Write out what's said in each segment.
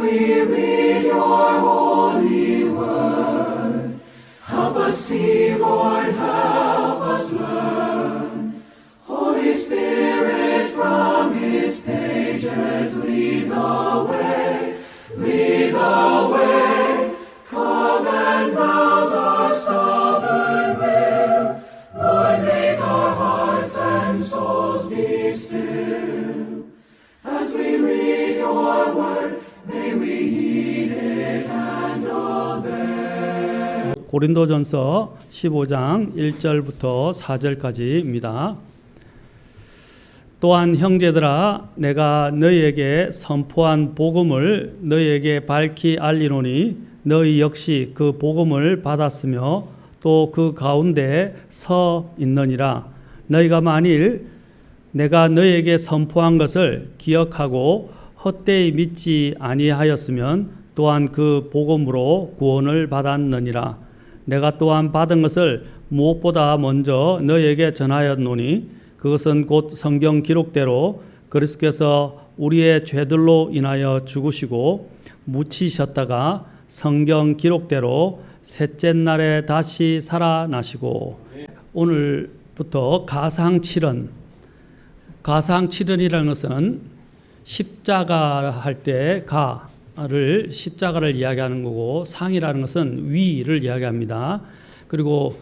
we read your holy word. Help us see, Lord, help us learn. Holy Spirit, from its pages lead the way, lead the way. Come and rouse our stubborn will. Lord, make our hearts and souls be still. As we read your word, may we heed it and obey. 고린도전서 15장 1절부터 4절까지입니다. 또한 형제들아, 내가 너희에게 선포한 복음을 너희에게 밝히 알리노니 너희 역시 그 복음을 받았으며 또 그 가운데 서 있느니라. 너희가 만일 내가 너희에게 선포한 것을 기억하고 헛되이 믿지 아니하였으면 또한 그 복음으로 구원을 받았느니라. 내가 또한 받은 것을 무엇보다 먼저 너희에게 전하였노니 그것은 곧 성경 기록대로 그리스도께서 우리의 죄들로 인하여 죽으시고 묻히셨다가 성경 기록대로 셋째 날에 다시 살아나시고 오늘부터 가상칠언. 가상칠언이라는 것은 십자가 할 때 가를 십자가를 이야기하는 거고 상이라는 것은 위를 이야기합니다. 그리고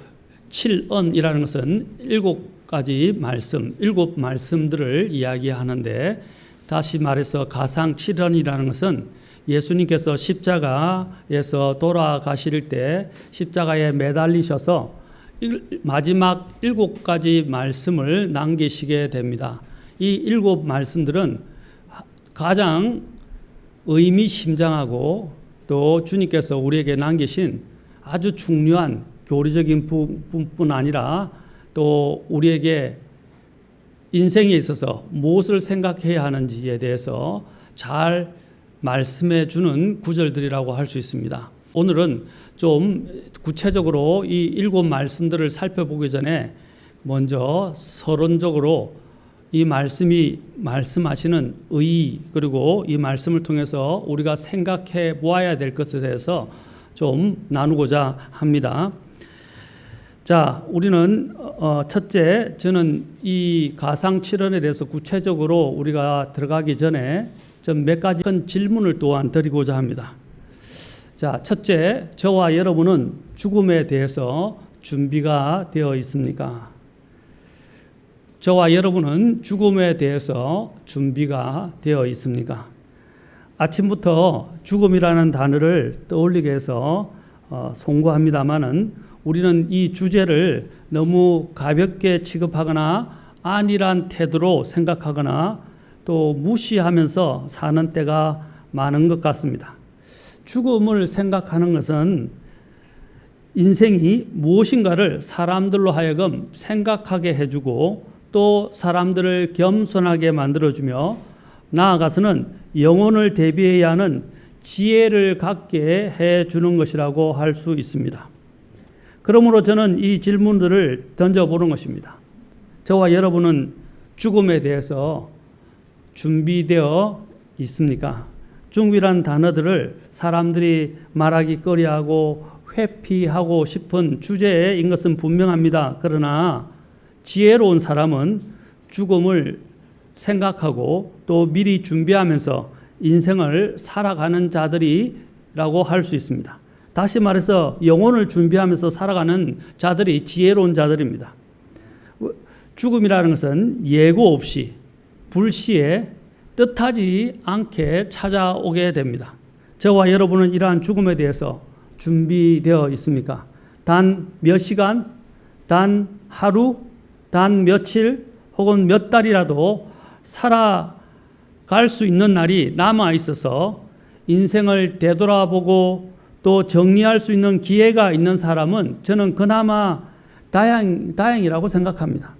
칠언이라는 것은 일곱 가지 말씀, 일곱 말씀들을 이야기하는데 다시 말해서 가상칠언이라는 것은 예수님께서 십자가에서 돌아가실 때 십자가에 매달리셔서 마지막 일곱 가지 말씀을 남기시게 됩니다. 이 일곱 말씀들은 가장 의미심장하고 또 주님께서 우리에게 남기신 아주 중요한 교리적인 부분뿐 아니라 또 우리에게 인생에 있어서 무엇을 생각해야 하는지에 대해서 잘 말씀해 주는 구절들이라고 할 수 있습니다. 오늘은 좀 구체적으로 이 일곱 말씀들을 살펴보기 전에 먼저 서론적으로 이 말씀이 말씀하시는 의의 그리고 이 말씀을 통해서 우리가 생각해 보아야 될 것에 대해서 좀 나누고자 합니다. 자, 우리는 첫째, 저는 이 가상칠언에 대해서 구체적으로 우리가 들어가기 전에 좀 몇 가지 큰 질문을 또한 드리고자 합니다. 자, 첫째, 저와 여러분은 죽음에 대해서 준비가 되어 있습니까? 저와 여러분은 죽음에 대해서 준비가 되어 있습니까? 아침부터 죽음이라는 단어를 떠올리게 해서 송구합니다마는 우리는 이 주제를 너무 가볍게 취급하거나 안일한 태도로 생각하거나 또 무시하면서 사는 때가 많은 것 같습니다. 죽음을 생각하는 것은 인생이 무엇인가를 사람들로 하여금 생각하게 해주고 또 사람들을 겸손하게 만들어주며 나아가서는 영혼을 대비해야 하는 지혜를 갖게 해주는 것이라고 할 수 있습니다. 그러므로 저는 이 질문들을 던져보는 것입니다. 저와 여러분은 죽음에 대해서 준비되어 있습니까? 죽음이라는 단어들을 사람들이 말하기 꺼려하고 회피하고 싶은 주제인 것은 분명합니다. 그러나 지혜로운 사람은 죽음을 생각하고 또 미리 준비하면서 인생을 살아가는 자들이라고 할 수 있습니다. 다시 말해서 영혼을 준비하면서 살아가는 자들이 지혜로운 자들입니다. 죽음이라는 것은 예고 없이 불시에 뜻하지 않게 찾아오게 됩니다. 저와 여러분은 이러한 죽음에 대해서 준비되어 있습니까? 단 몇 시간, 단 하루, 단 며칠 혹은 몇 달이라도 살아갈 수 있는 날이 남아 있어서 인생을 되돌아보고 또 정리할 수 있는 기회가 있는 사람은 저는 그나마 다행이라고 생각합니다.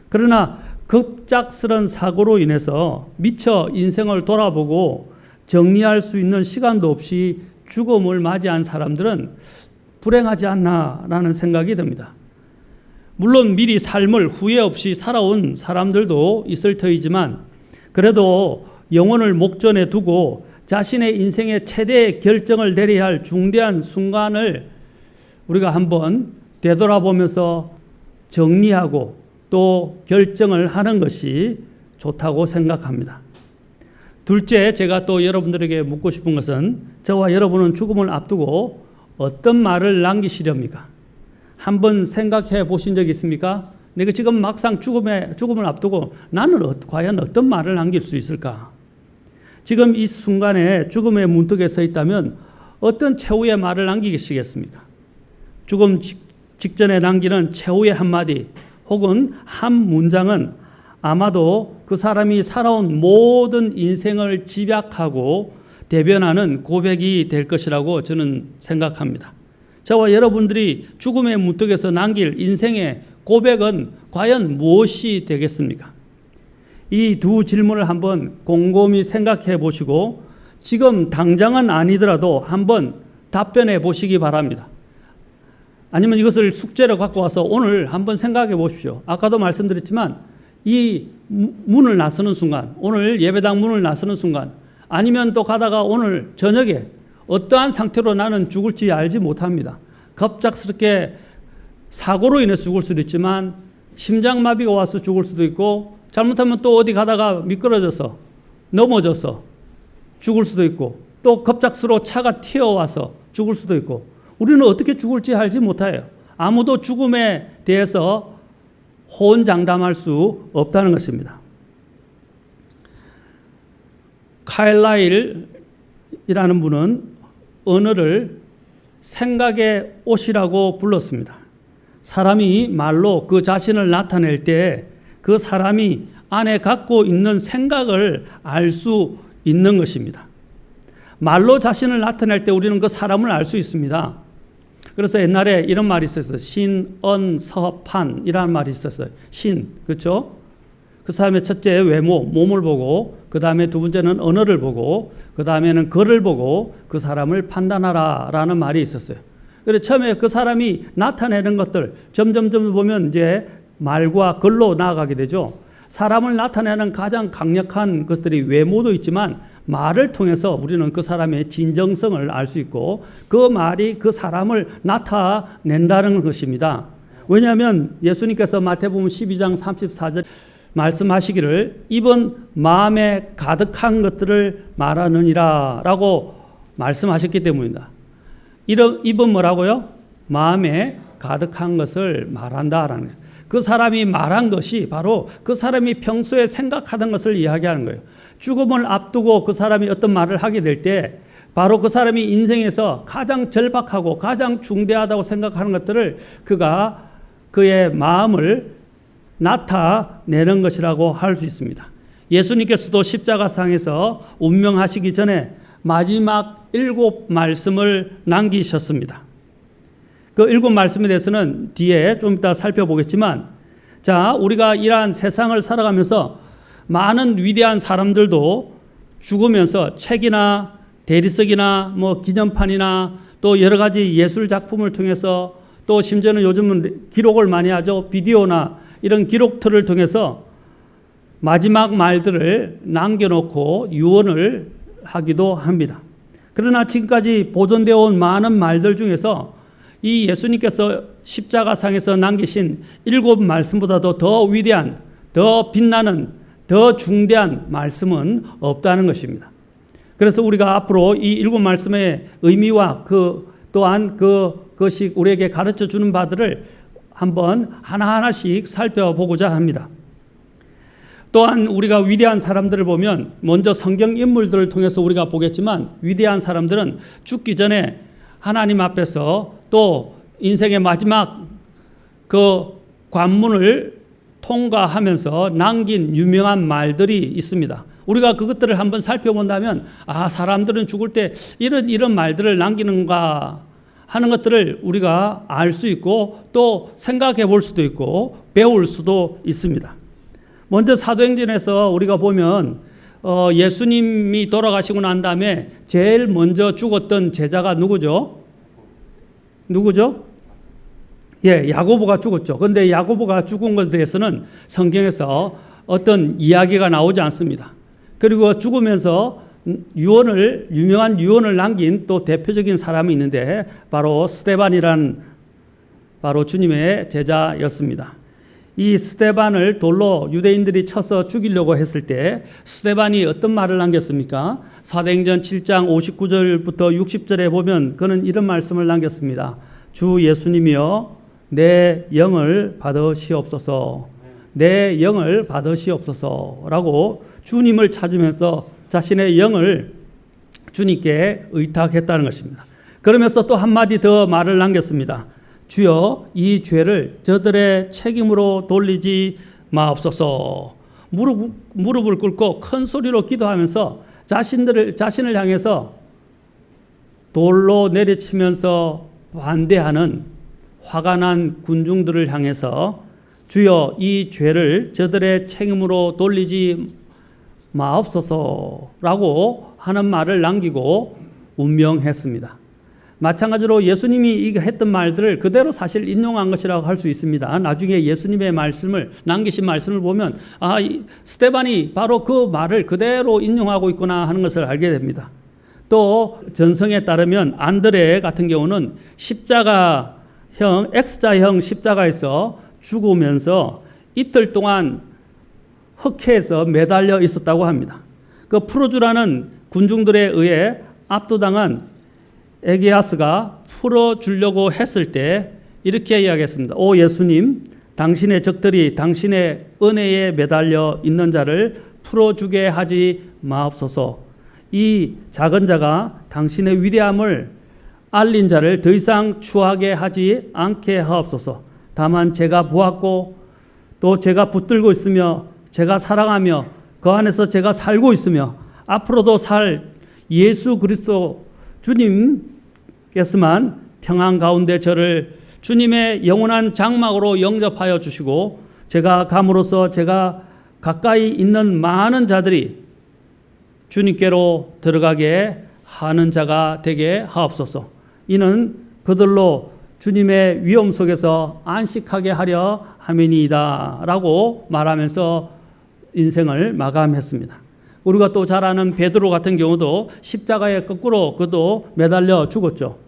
그러나 급작스런 사고로 인해서 미처 인생을 돌아보고 정리할 수 있는 시간도 없이 죽음을 맞이한 사람들은 불행하지 않나라는 생각이 듭니다. 물론 미리 삶을 후회 없이 살아온 사람들도 있을 터이지만 그래도 영혼을 목전에 두고 자신의 인생의 최대 결정을 내려야 할 중대한 순간을 우리가 한번 되돌아보면서 정리하고 또 결정을 하는 것이 좋다고 생각합니다. 둘째, 제가 또 여러분들에게 묻고 싶은 것은 저와 여러분은 죽음을 앞두고 어떤 말을 남기시렵니까? 한번 생각해 보신 적 있습니까? 내가 지금 막상 죽음을 앞두고 나는 과연 어떤 말을 남길 수 있을까? 지금 이 순간에 죽음의 문턱에 서 있다면 어떤 최후의 말을 남기시겠습니까? 죽음 직전에 남기는 최후의 한마디 혹은 한 문장은 아마도 그 사람이 살아온 모든 인생을 집약하고 대변하는 고백이 될 것이라고 저는 생각합니다. 저와 여러분들이 죽음의 문턱에서 남길 인생의 고백은 과연 무엇이 되겠습니까? 이 두 질문을 한번 곰곰이 생각해 보시고 지금 당장은 아니더라도 한번 답변해 보시기 바랍니다. 아니면 이것을 숙제로 갖고 와서 오늘 한번 생각해 보십시오. 아까도 말씀드렸지만 이 문을 나서는 순간, 오늘 예배당 문을 나서는 순간, 아니면 또 가다가 오늘 저녁에 어떠한 상태로 나는 죽을지 알지 못합니다. 갑작스럽게 사고로 인해서 죽을 수도 있지만 심장마비가 와서 죽을 수도 있고 잘못하면 또 어디 가다가 미끄러져서 넘어져서 죽을 수도 있고 또 급작스러워 차가 튀어와서 죽을 수도 있고 우리는 어떻게 죽을지 알지 못해요. 아무도 죽음에 대해서 호언장담할 수 없다는 것입니다. 카일라일이라는 분은 언어를 생각의 옷이라고 불렀습니다. 사람이 말로 그 자신을 나타낼 때 그 사람이 안에 갖고 있는 생각을 알 수 있는 것입니다. 말로 자신을 나타낼 때 우리는 그 사람을 알 수 있습니다. 그래서 옛날에 이런 말이 있었어요. 신언서판이라는 말이 있었어요. 신, 그렇죠? 그 사람의 첫째 외모, 몸을 보고 그 다음에 두 번째는 언어를 보고 그 다음에는 글을 보고 그 사람을 판단하라라는 말이 있었어요. 그래서 처음에 그 사람이 나타내는 것들 점점 보면 이제 말과 글로 나아가게 되죠. 사람을 나타내는 가장 강력한 것들이 외모도 있지만 말을 통해서 우리는 그 사람의 진정성을 알 수 있고 그 말이 그 사람을 나타낸다는 것입니다. 왜냐하면 예수님께서 마태복음 12장 34절 말씀하시기를 입은 마음에 가득한 것들을 말하느니라 라고 말씀하셨기 때문입니다. 입은 뭐라고요? 마음에 가득한 것을 말한다라는 것입니다. 그 사람이 말한 것이 바로 그 사람이 평소에 생각하던 것을 이야기하는 거예요. 죽음을 앞두고 그 사람이 어떤 말을 하게 될 때 바로 그 사람이 인생에서 가장 절박하고 가장 중대하다고 생각하는 것들을 그가 그의 마음을 나타내는 것이라고 할 수 있습니다. 예수님께서도 십자가상에서 운명하시기 전에 마지막 7 말씀을 남기셨습니다. 그 7 말씀에 대해서는 뒤에 좀 이따 살펴보겠지만, 자, 우리가 이러한 세상을 살아가면서 많은 위대한 사람들도 죽으면서 책이나 대리석이나 뭐 기념판이나 또 여러 가지 예술 작품을 통해서 또 심지어는 요즘은 기록을 많이 하죠. 비디오나 이런 기록들을 통해서 마지막 말들을 남겨놓고 유언을 하기도 합니다. 그러나 지금까지 보존되어 온 많은 말들 중에서 이 예수님께서 십자가상에서 남기신 7 말씀보다도 더 위대한, 더 빛나는, 더 중대한 말씀은 없다는 것입니다. 그래서 우리가 앞으로 이 7 말씀의 의미와 또한 그것이 우리에게 가르쳐 주는 바들을 한번 하나하나씩 살펴보고자 합니다. 또한 우리가 위대한 사람들을 보면 먼저 성경 인물들을 통해서 우리가 보겠지만 위대한 사람들은 죽기 전에 하나님 앞에서 또 인생의 마지막 그 관문을 통과하면서 남긴 유명한 말들이 있습니다. 우리가 그것들을 한번 살펴본다면 사람들은 죽을 때 이런 말들을 남기는가 하는 것들을 우리가 알 수 있고 또 생각해 볼 수도 있고 배울 수도 있습니다. 먼저 사도행전에서 우리가 보면 예수님이 돌아가시고 난 다음에 제일 먼저 죽었던 제자가 누구죠? 야고보가 죽었죠. 그런데 야고보가 죽은 것에 대해서는 성경에서 어떤 이야기가 나오지 않습니다. 그리고 죽으면서 유명한 유언을 남긴 또 대표적인 사람이 있는데 바로 스데반이란 바로 주님의 제자였습니다. 이 스데반을 돌로 유대인들이 쳐서 죽이려고 했을 때 스데반이 어떤 말을 남겼습니까? 사도행전 7장 59절부터 60절에 보면 그는 이런 말씀을 남겼습니다. 주 예수님이여 내 영을 받으시옵소서. 내 영을 받으시옵소서라고 주님을 찾으면서 자신의 영을 주님께 의탁했다는 것입니다. 그러면서 또 한마디 더 말을 남겼습니다. 주여 이 죄를 저들의 책임으로 돌리지 마옵소서. 무릎을 꿇고 큰 소리로 기도하면서 자신을 향해서 돌로 내리치면서 반대하는 화가 난 군중들을 향해서 주여 이 죄를 저들의 책임으로 돌리지 마옵소서라고 하는 말을 남기고 운명했습니다. 마찬가지로 예수님이 했던 말들을 그대로 사실 인용한 것이라고 할 수 있습니다. 나중에 예수님의 말씀을 남기신 말씀을 보면 스데반이 바로 그 말을 그대로 인용하고 있구나 하는 것을 알게 됩니다. 또 전성에 따르면 안드레 같은 경우는 X자형 십자가에서 죽으면서 이틀 동안 흑해에서 매달려 있었다고 합니다. 그 풀어주라는 군중들에 의해 압도당한 에게아스가 풀어주려고 했을 때 이렇게 이야기했습니다. 오 예수님, 당신의 적들이 당신의 은혜에 매달려 있는 자를 풀어주게 하지 마옵소서. 이 작은 자가 당신의 위대함을 알린 자를 더 이상 추하게 하지 않게 하옵소서. 다만 제가 보았고 또 제가 붙들고 있으며 제가 사랑하며 그 안에서 제가 살고 있으며 앞으로도 살 예수 그리스도 주님께서만 평안 가운데 저를 주님의 영원한 장막으로 영접하여 주시고 제가 감으로써 제가 가까이 있는 많은 자들이 주님께로 들어가게 하는 자가 되게 하옵소서. 이는 그들로 주님의 위엄 속에서 안식하게 하려 함이니이다 라고 말하면서 인생을 마감했습니다. 우리가 또 잘 아는 베드로 같은 경우도 십자가에 거꾸로 그도 매달려 죽었죠.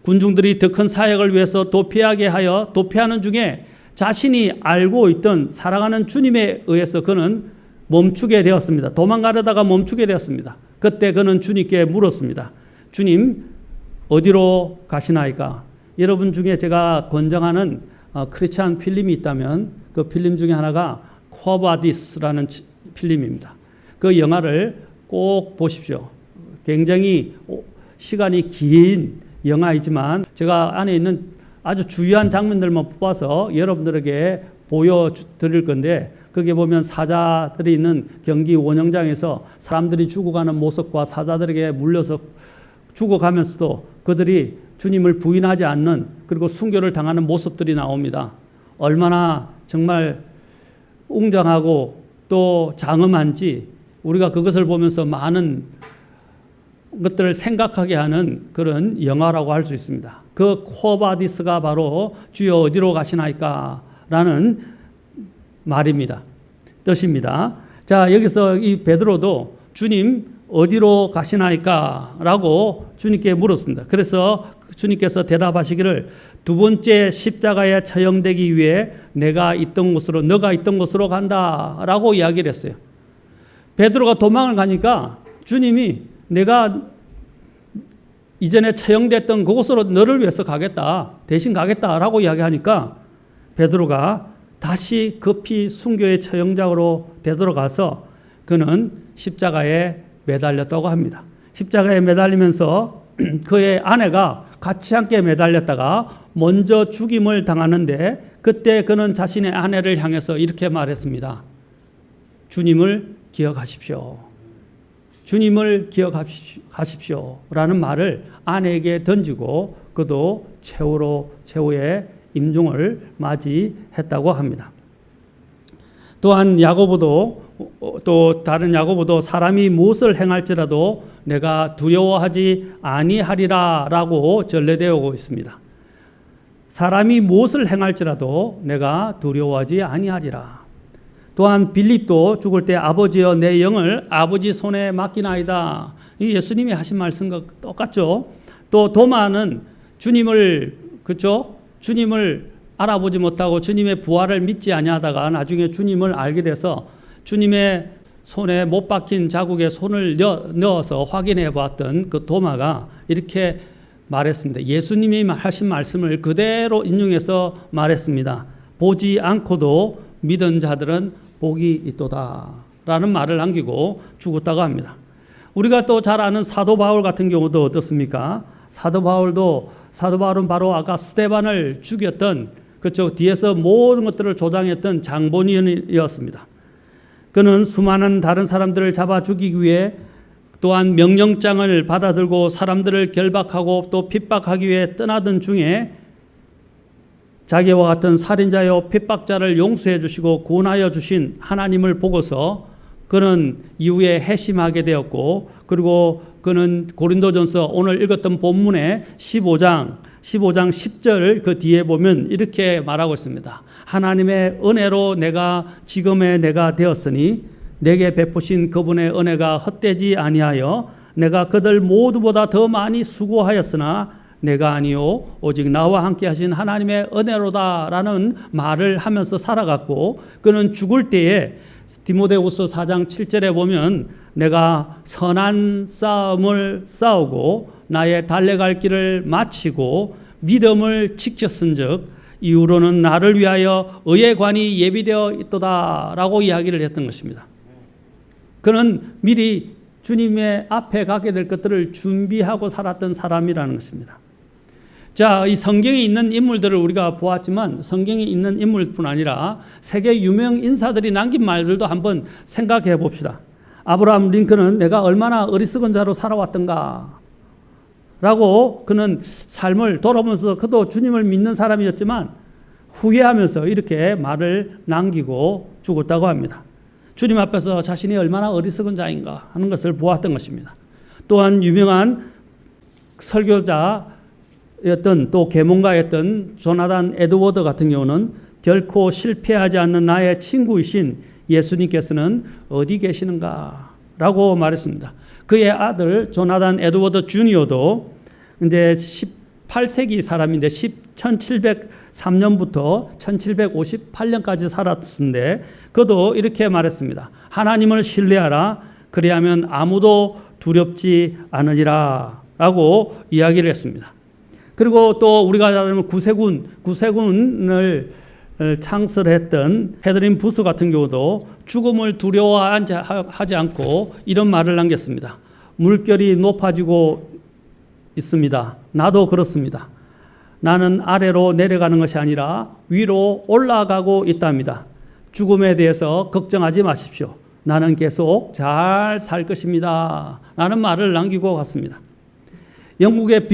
군중들이 더 큰 사역을 위해서 도피하게 하여 도피하는 중에 자신이 알고 있던 사랑하는 주님에 의해서 그는 멈추게 되었습니다. 도망가려다가 멈추게 되었습니다. 그때 그는 주님께 물었습니다. 주님, 어디로 가시나이까? 여러분 중에 제가 권장하는 크리스찬 필름이 있다면 그 필름 중에 하나가 쿼바디스라는 필름입니다. 그 영화를 꼭 보십시오. 굉장히 시간이 긴 영화이지만 제가 안에 있는 아주 주요한 장면들만 뽑아서 여러분들에게 보여드릴 건데 거기에 보면 사자들이 있는 경기 원형장에서 사람들이 죽어가는 모습과 사자들에게 물려서 죽어가면서도 그들이 주님을 부인하지 않는 그리고 순교를 당하는 모습들이 나옵니다. 얼마나 정말 웅장하고 또 장엄한지 우리가 그것을 보면서 많은 것들을 생각하게 하는 그런 영화라고 할 수 있습니다. 그 코바디스가 바로 주여 어디로 가시나이까 라는 말입니다. 뜻입니다. 자, 여기서 이 베드로도 주님 어디로 가시나이까 라고 주님께 물었습니다. 그래서 주님께서 대답하시기를 두 번째 십자가에 처형되기 위해 너가 있던 곳으로 간다 라고 이야기를 했어요. 베드로가 도망을 가니까 주님이 내가 이전에 처형됐던 그곳으로 너를 위해서 가겠다, 대신 가겠다라고 이야기하니까 베드로가 다시 급히 순교의 처형장으로 되돌아가서 그는 십자가에 매달렸다고 합니다. 십자가에 매달리면서 그의 아내가 같이 함께 매달렸다가 먼저 죽임을 당하는데 그때 그는 자신의 아내를 향해서 이렇게 말했습니다. 주님을 기억하십시오. 주님을 기억하십시오. 라는 말을 아내에게 던지고 그도 최후의 임종을 맞이했다고 합니다. 또한 야고보도 또 다른 야고보도 사람이 무엇을 행할지라도 내가 두려워하지 아니하리라 라고 전례되어 있습니다. 사람이 무엇을 행할지라도 내가 두려워하지 아니하리라. 또한 빌립도 죽을 때 아버지여 내 영을 아버지 손에 맡기나이다. 이 예수님이 하신 말씀과 똑같죠. 또 도마는 주님을 그렇죠? 주님을 알아보지 못하고 주님의 부활을 믿지 아니하다가 나중에 주님을 알게 돼서 주님의 손에 못 박힌 자국에 손을 넣어서 확인해 보았던 그 도마가 이렇게 말했습니다. 예수님이 하신 말씀을 그대로 인용해서 말했습니다. 보지 않고도 믿은 자들은 복이 있도다 라는 말을 남기고 죽었다고 합니다. 우리가 또 잘 아는 사도 바울 같은 경우도 어떻습니까? 사도 바울은 바로 아까 스데반을 죽였던 그쪽 뒤에서 모든 것들을 조장했던 장본인이었습니다. 그는 수많은 다른 사람들을 잡아 죽이기 위해 또한 명령장을 받아들고 사람들을 결박하고 또 핍박하기 위해 떠나던 중에 자기와 같은 살인자여 핍박자를 용서해 주시고 구원하여 주신 하나님을 보고서 그는 이후에 회심하게 되었고, 그리고 그는 고린도전서 오늘 읽었던 본문의 15장 10절 그 뒤에 보면 이렇게 말하고 있습니다. 하나님의 은혜로 지금의 내가 되었으니 내게 베푸신 그분의 은혜가 헛되지 아니하여 내가 그들 모두보다 더 많이 수고하였으나 내가 아니요 오직 나와 함께 하신 하나님의 은혜로다라는 말을 하면서 살아갔고, 그는 죽을 때에 디모데후서 4장 7절에 보면 내가 선한 싸움을 싸우고 나의 달려갈 길을 마치고 믿음을 지켰은즉 이후로는 나를 위하여 의의 관이 예비되어 있도다라고 이야기를 했던 것입니다. 그는 미리 주님의 앞에 가게 될 것들을 준비하고 살았던 사람이라는 것입니다. 자, 이 성경에 있는 인물들을 우리가 보았지만 성경에 있는 인물뿐 아니라 세계 유명 인사들이 남긴 말들도 한번 생각해 봅시다. 아브라함 링컨은 내가 얼마나 어리석은 자로 살아왔던가 라고 그는 삶을 돌아보면서 그도 주님을 믿는 사람이었지만 후회하면서 이렇게 말을 남기고 죽었다고 합니다. 주님 앞에서 자신이 얼마나 어리석은 자인가 하는 것을 보았던 것입니다. 또한 유명한 설교자였던 또 계몽가였던 조나단 에드워드 같은 경우는 결코 실패하지 않는 나의 친구이신 예수님께서는 어디 계시는가 라고 말했습니다. 그의 아들 조나단 에드워드 주니어도 이제 18세기 사람인데 1703년부터 1758년까지 살았는데 그도 이렇게 말했습니다. 하나님을 신뢰하라. 그리하면 아무도 두렵지 않으리라 라고 이야기를 했습니다. 그리고 또 우리가 잘 아는 구세군을 창설했던 헤드린 부스 같은 경우도 죽음을 두려워하지 않고 이런 말을 남겼습니다. 물결이 높아지고 있습니다. 나도 그렇습니다. 나는 아래로 내려가는 것이 아니라 위로 올라가고 있답니다. 죽음에 대해서 걱정하지 마십시오. 나는 계속 잘 살 것입니다. 라는 말을 남기고 갔습니다. 영국의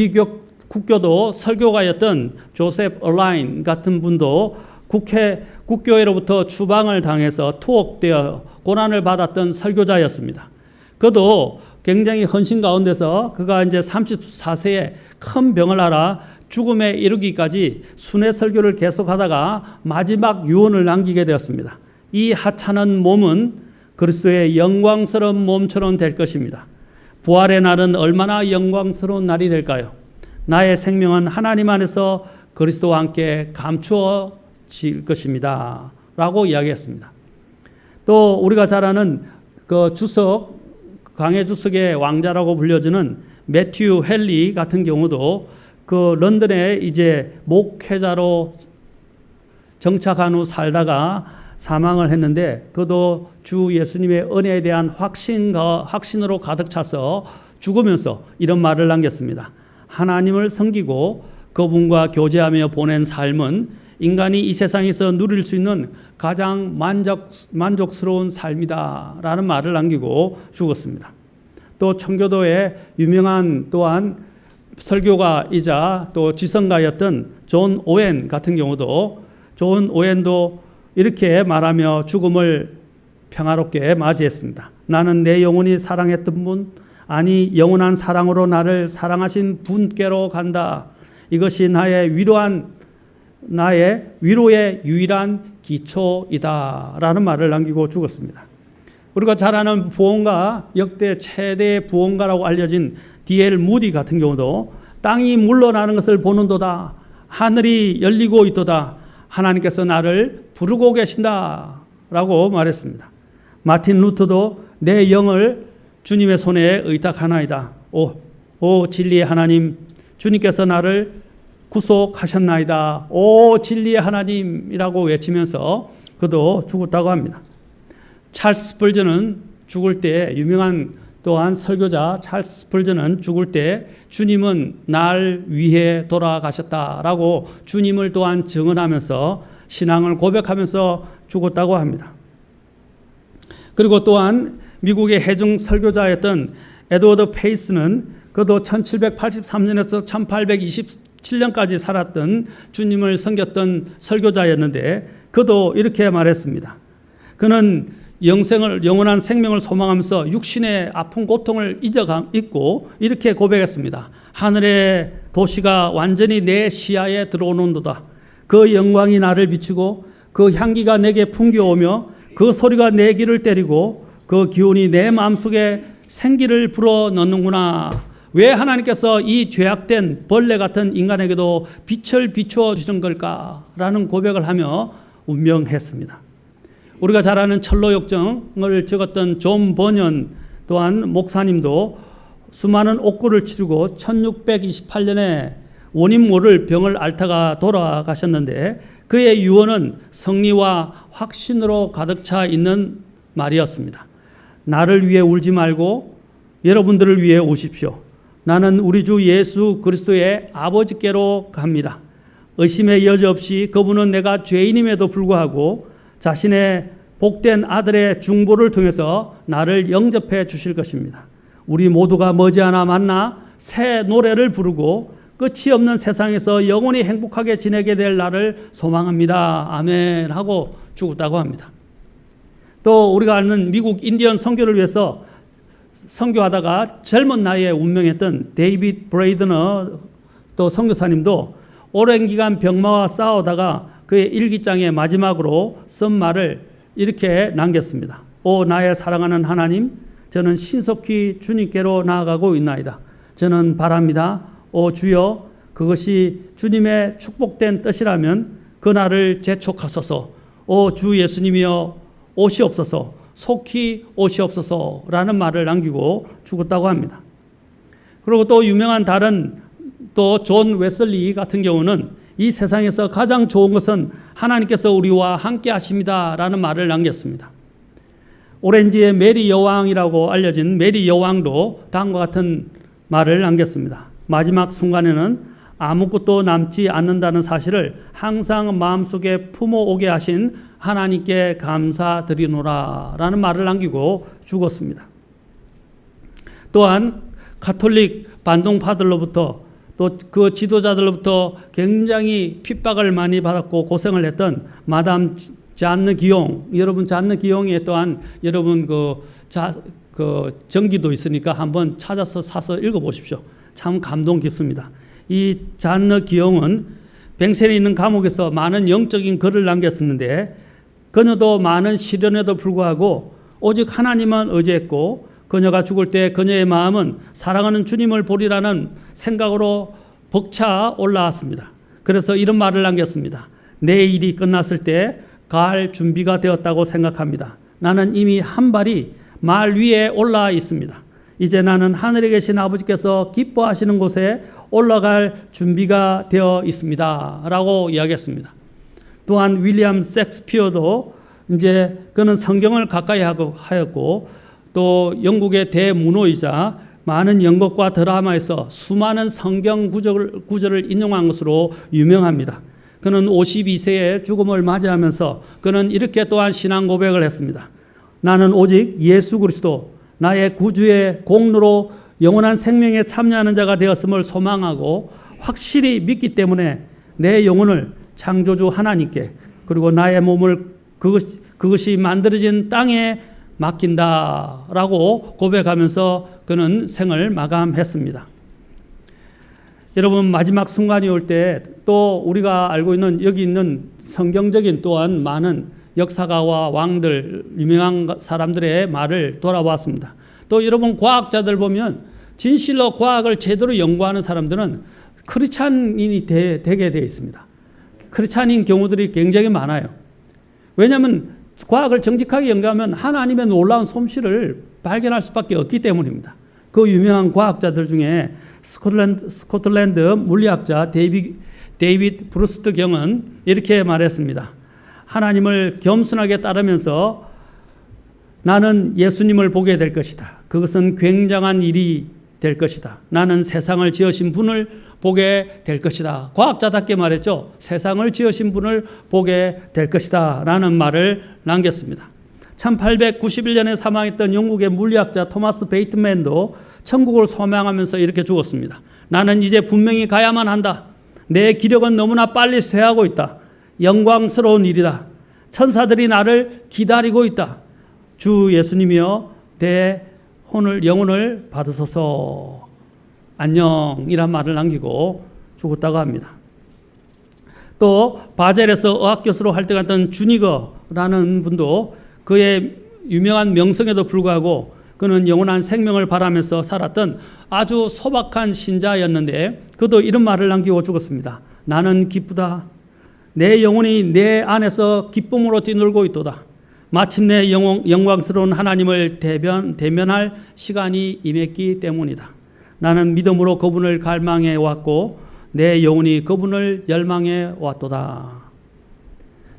국교도 설교가였던 조셉 얼라인 같은 분도 국교회로부터 추방을 당해서 투옥되어 고난을 받았던 설교자였습니다. 그도 굉장히 헌신 가운데서 그가 이제 34세에 큰 병을 앓아 죽음에 이르기까지 순회 설교를 계속하다가 마지막 유언을 남기게 되었습니다. 이 하찮은 몸은 그리스도의 영광스러운 몸처럼 될 것입니다. 부활의 날은 얼마나 영광스러운 날이 될까요? 나의 생명은 하나님 안에서 그리스도와 함께 감추어질 것입니다. 라고 이야기했습니다. 또 우리가 잘 아는 그 광해 주석의 왕자라고 불려지는 매튜 헨리 같은 경우도 그 런던에 이제 목회자로 정착한 후 살다가 사망을 했는데 그도 주 예수님의 은혜에 대한 확신으로 가득 차서 죽으면서 이런 말을 남겼습니다. 하나님을 섬기고 그분과 교제하며 보낸 삶은 인간이 이 세상에서 누릴 수 있는 가장 만족스러운 삶이다 라는 말을 남기고 죽었습니다. 또 청교도의 유명한 또한 설교가이자 또 지성가였던 존 오웬 같은 경우도 존 오웬도 이렇게 말하며 죽음을 평화롭게 맞이했습니다. 나는 내 영혼이 사랑했던 분, 아니 영원한 사랑으로 나를 사랑하신 분께로 간다. 이것이 나의 위로의 유일한 기초이다라는 말을 남기고 죽었습니다. 우리가 잘 아는 부흥가, 역대 최대 부흥가라고 알려진 D.L. 무디 같은 경우도 땅이 물러나는 것을 보는도다, 하늘이 열리고 있도다, 하나님께서 나를 부르고 계신다라고 말했습니다. 마틴 루터도 내 영을 주님의 손에 의탁하나이다. 오 진리의 하나님, 주님께서 나를 구속하셨나이다. 오 진리의 하나님이라고 외치면서 그도 죽었다고 합니다. 찰스 스펄전은 죽을 때, 유명한 또한 설교자 찰스 스펄전은 죽을 때 주님은 날 위해 돌아가셨다라고 주님을 또한 증언하면서 신앙을 고백하면서 죽었다고 합니다. 그리고 또한 미국의 해중 설교자였던 에드워드 페이스는 그도 1783년에서 1827년까지 살았던 주님을 섬겼던 설교자였는데 그도 이렇게 말했습니다. 그는 영원한 생명을 소망하면서 육신의 아픈 고통을 잊고 이렇게 고백했습니다. 하늘의 도시가 완전히 내 시야에 들어오는도다. 그 영광이 나를 비추고 그 향기가 내게 풍겨오며 그 소리가 내 귀를 때리고 그 기운이 내 마음속에 생기를 불어넣는구나. 왜 하나님께서 이 죄악된 벌레 같은 인간에게도 빛을 비추어 주신 걸까라는 고백을 하며 운명했습니다. 우리가 잘 아는 철로역정을 적었던 존 버년 또한 목사님도 수많은 옥고를 치르고 1628년에 원인 모를 병을 앓다가 돌아가셨는데 그의 유언은 성리와 확신으로 가득 차 있는 말이었습니다. 나를 위해 울지 말고 여러분들을 위해 우십시오. 나는 우리 주 예수 그리스도의 아버지께로 갑니다. 의심의 여지 없이 그분은 내가 죄인임에도 불구하고 자신의 복된 아들의 중보를 통해서 나를 영접해 주실 것입니다. 우리 모두가 머지않아 만나 새 노래를 부르고 끝이 없는 세상에서 영원히 행복하게 지내게 될 날을 소망합니다. 아멘 하고 죽었다고 합니다. 또 우리가 아는 미국 인디언 선교를 위해서 선교하다가 젊은 나이에 운명했던 데이빗 브레이드너 또 선교사님도 오랜 기간 병마와 싸우다가 그의 일기장의 마지막으로 쓴 말을 이렇게 남겼습니다. 오 나의 사랑하는 하나님, 저는 신속히 주님께로 나아가고 있나이다. 저는 바랍니다. 오 주여, 그것이 주님의 축복된 뜻이라면 그날을 재촉하소서. 오 주 예수님이여 오시옵소서, 속히 오시옵소서라는 말을 남기고 죽었다고 합니다. 그리고 또 유명한 다른 또 존 웨슬리 같은 경우는 이 세상에서 가장 좋은 것은 하나님께서 우리와 함께 하십니다라는 말을 남겼습니다. 오렌지의 메리 여왕이라고 알려진 메리 여왕도 다음과 같은 말을 남겼습니다. 마지막 순간에는 아무것도 남지 않는다는 사실을 항상 마음속에 품어오게 하신 하나님께 감사드리노라 라는 말을 남기고 죽었습니다. 또한 가톨릭 반동파들로부터 또 그 지도자들로부터 굉장히 핍박을 많이 받았고 고생을 했던 마담 잔느 기용, 여러분 잔느 기용에 또한 여러분 그 전기도 있으니까 한번 찾아서 사서 읽어보십시오. 참 감동 깊습니다. 이 잔느 기용은 뱅센에 있는 감옥에서 많은 영적인 글을 남겼었는데 그녀도 많은 시련에도 불구하고 오직 하나님만 의지했고 그녀가 죽을 때 그녀의 마음은 사랑하는 주님을 보리라는 생각으로 벅차 올라왔습니다. 그래서 이런 말을 남겼습니다. 내 일이 끝났을 때 갈 준비가 되었다고 생각합니다. 나는 이미 한 발이 말 위에 올라 있습니다. 이제 나는 하늘에 계신 아버지께서 기뻐하시는 곳에 올라갈 준비가 되어 있습니다. 라고 이야기했습니다. 또한 윌리엄 섹스피어도 이제 그는 성경을 가까이 하였고 또 영국의 대문호이자 많은 연극과 드라마에서 수많은 성경 구절을 인용한 것으로 유명합니다. 그는 52세의 죽음을 맞이하면서 그는 이렇게 또한 신앙 고백을 했습니다. 나는 오직 예수 그리스도 나의 구주의 공로로 영원한 생명에 참여하는 자가 되었음을 소망하고 확실히 믿기 때문에 내 영혼을 창조주 하나님께 그리고 나의 몸을 그것이 만들어진 땅에 맡긴다라고 고백하면서 그는 생을 마감했습니다. 여러분 마지막 순간이 올 때 또 우리가 알고 있는 여기 있는 성경적인 또한 많은 역사가와 왕들 유명한 사람들의 말을 돌아봤습니다. 또 여러분 과학자들 보면 진실로 과학을 제대로 연구하는 사람들은 크리스찬인이 되게 되어 있습니다. 크리스찬인 경우들이 굉장히 많아요. 왜냐하면 과학을 정직하게 연구하면 하나님의 놀라운 솜씨를 발견할 수밖에 없기 때문입니다. 그 유명한 과학자들 중에 스코틀랜드 물리학자 데이비드 브루스트 경은 이렇게 말했습니다. 하나님을 겸손하게 따르면서 나는 예수님을 보게 될 것이다. 그것은 굉장한 일이 될 것이다. 나는 세상을 지으신 분을 보게 될 것이다. 과학자답게 말했죠. 세상을 지으신 분을 보게 될 것이다. 라는 말을 남겼습니다. 1891년에 사망했던 영국의 물리학자 토마스 베이트맨도 천국을 소망하면서 이렇게 죽었습니다. 나는 이제 분명히 가야만 한다. 내 기력은 너무나 빨리 쇠하고 있다. 영광스러운 일이다. 천사들이 나를 기다리고 있다. 주 예수님이여 내 영혼을 받으소서. 안녕이란 말을 남기고 죽었다고 합니다. 또 바젤에서 어학교수로 활동했던 주니거라는 분도 그의 유명한 명성에도 불구하고 그는 영원한 생명을 바라면서 살았던 아주 소박한 신자였는데 그도 이런 말을 남기고 죽었습니다. 나는 기쁘다. 내 영혼이 내 안에서 기쁨으로 뛰놀고 있도다. 마침내 영광스러운 하나님을 대면할 시간이 임했기 때문이다. 나는 믿음으로 그분을 갈망해 왔고 내 영혼이 그분을 열망해 왔도다.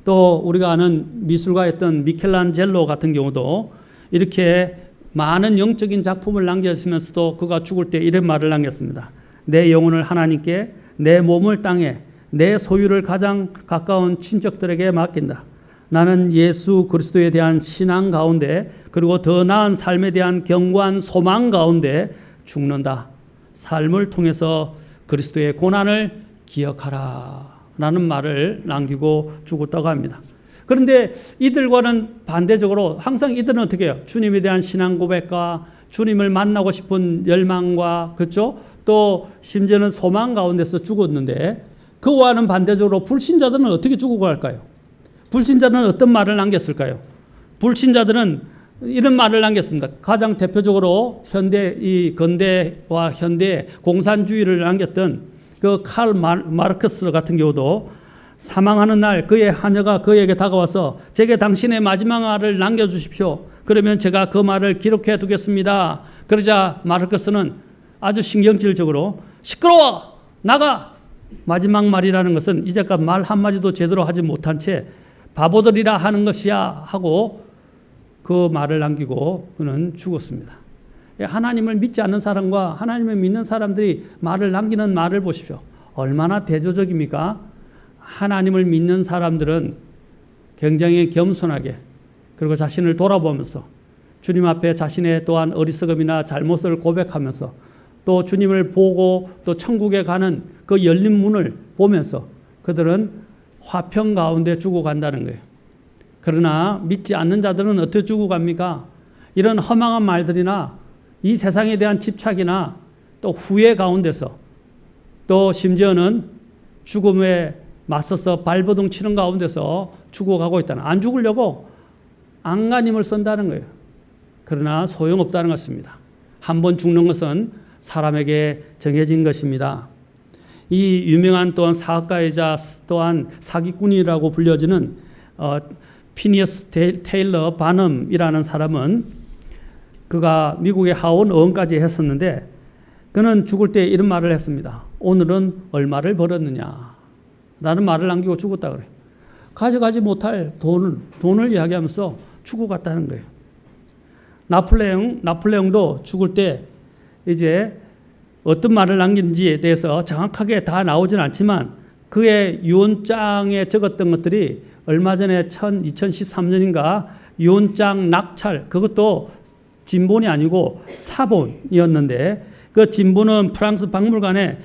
또 우리가 아는 미술가였던 미켈란젤로 같은 경우도 이렇게 많은 영적인 작품을 남겼으면서도 그가 죽을 때 이런 말을 남겼습니다. 내 영혼을 하나님께, 내 몸을 땅에, 내 소유를 가장 가까운 친척들에게 맡긴다. 나는 예수 그리스도에 대한 신앙 가운데 그리고 더 나은 삶에 대한 견고한 소망 가운데 죽는다. 삶을 통해서 그리스도의 고난을 기억하라. 라는 말을 남기고 죽었다고 합니다. 그런데 이들과는 반대적으로 항상 이들은 어떻게 해요? 주님에 대한 신앙 고백과 주님을 만나고 싶은 열망과 그렇죠? 또 심지어는 소망 가운데서 죽었는데 그와는 반대적으로 불신자들은 어떻게 죽어갈까요? 불신자들은 어떤 말을 남겼을까요? 불신자들은 이런 말을 남겼습니다. 가장 대표적으로 근대와 현대 공산주의를 남겼던 그 칼 마르크스 같은 경우도 사망하는 날 그의 하녀가 그에게 다가와서 제게 당신의 마지막 말을 남겨주십시오. 그러면 제가 그 말을 기록해 두겠습니다. 그러자 마르크스는 아주 신경질적으로 시끄러워! 나가! 마지막 말이라는 것은 이제까지 말 한마디도 제대로 하지 못한 채 바보들이라 하는 것이야 하고 그 말을 남기고 그는 죽었습니다. 하나님을 믿지 않는 사람과 하나님을 믿는 사람들이 말을 남기는 말을 보십시오. 얼마나 대조적입니까? 하나님을 믿는 사람들은 굉장히 겸손하게 그리고 자신을 돌아보면서 주님 앞에 자신의 또한 어리석음이나 잘못을 고백하면서 또 주님을 보고 또 천국에 가는 그 열린 문을 보면서 그들은 화평 가운데 죽어간다는 거예요. 그러나 믿지 않는 자들은 어떻게 죽어갑니까? 이런 허망한 말들이나 이 세상에 대한 집착이나 또 후회 가운데서 또 심지어는 죽음에 맞서서 발버둥 치는 가운데서 죽어가고 있다는, 안 죽으려고 안간힘을 쓴다는 거예요. 그러나 소용없다는 것입니다. 한 번 죽는 것은 사람에게 정해진 것입니다. 이 유명한 또한 사학가이자 또한 사기꾼이라고 불려지는 피니어스 테일러 바넘이라는 사람은 그가 미국의 하원 의원까지 했었는데 그는 죽을 때 이런 말을 했습니다. 오늘은 얼마를 벌었느냐 라는 말을 남기고 죽었다 그래요. 가져가지 못할 돈을 이야기하면서 죽어갔다는 거예요. 나폴레옹도 죽을 때 이제 어떤 말을 남긴지에 대해서 정확하게 다 나오진 않지만 그의 유언장에 적었던 것들이 얼마 전에 2013년인가 유언장 낙찰, 그것도 진본이 아니고 사본이었는데 그 진본은 프랑스 박물관에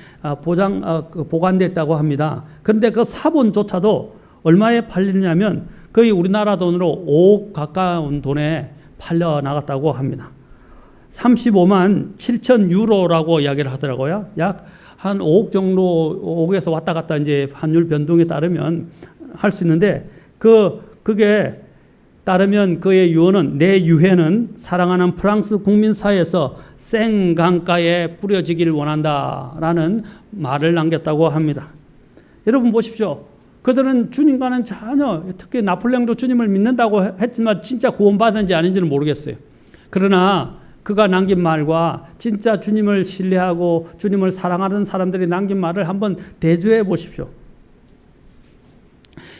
보관됐다고 합니다. 그런데 그 사본조차도 얼마에 팔리냐면 거의 우리나라 돈으로 5억 가까운 돈에 팔려 나갔다고 합니다. 35만 7천 유로라고 이야기를 하더라고요. 약 한 5억 정도, 5억에서 왔다 갔다 이제 환율 변동에 따르면 할 수 있는데 그게 따르면 그의 유언은 내 유해는 사랑하는 프랑스 국민 사이에서 생강가에 뿌려지길 원한다라는 말을 남겼다고 합니다. 여러분 보십시오. 그들은 주님과는 전혀, 특히 나폴레옹도 주님을 믿는다고 했지만 진짜 구원받은지 아닌지는 모르겠어요. 그러나 그가 남긴 말과 진짜 주님을 신뢰하고 주님을 사랑하는 사람들이 남긴 말을 한번 대조해 보십시오.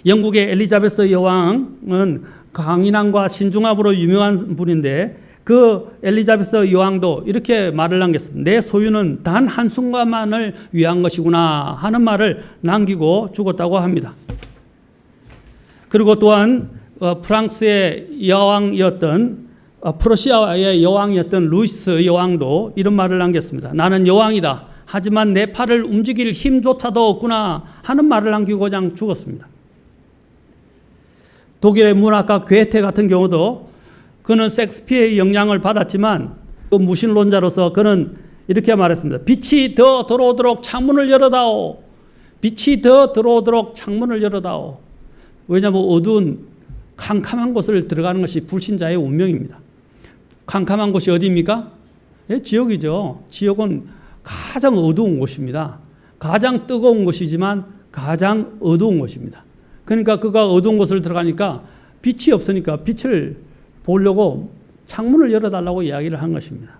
영국의 엘리자베스 여왕은 강인함과 신중함으로 유명한 분인데 그 엘리자베스 여왕도 이렇게 말을 남겼습니다. 내 소유는 단 한순간만을 위한 것이구나 하는 말을 남기고 죽었다고 합니다. 그리고 또한 프랑스의 여왕이었던 프로시아의 여왕이었던 루이스 여왕도 이런 말을 남겼습니다. 나는 여왕이다. 하지만 내 팔을 움직일 힘조차도 없구나 하는 말을 남기고 그냥 죽었습니다. 독일의 문학가 괴테 같은 경우도 그는 섹스피어의 영향을 받았지만 그 무신론자로서 그는 이렇게 말했습니다. 빛이 더 들어오도록 창문을 열어다오. 빛이 더 들어오도록 창문을 열어다오. 왜냐하면 어두운 캄캄한 곳을 들어가는 것이 불신자의 운명입니다. 캄캄한 곳이 어디입니까? 예, 지옥이죠. 지옥은 가장 어두운 곳입니다. 가장 뜨거운 곳이지만 가장 어두운 곳입니다. 그러니까 그가 어두운 곳을 들어가니까 빛이 없으니까 빛을 보려고 창문을 열어달라고 이야기를 한 것입니다.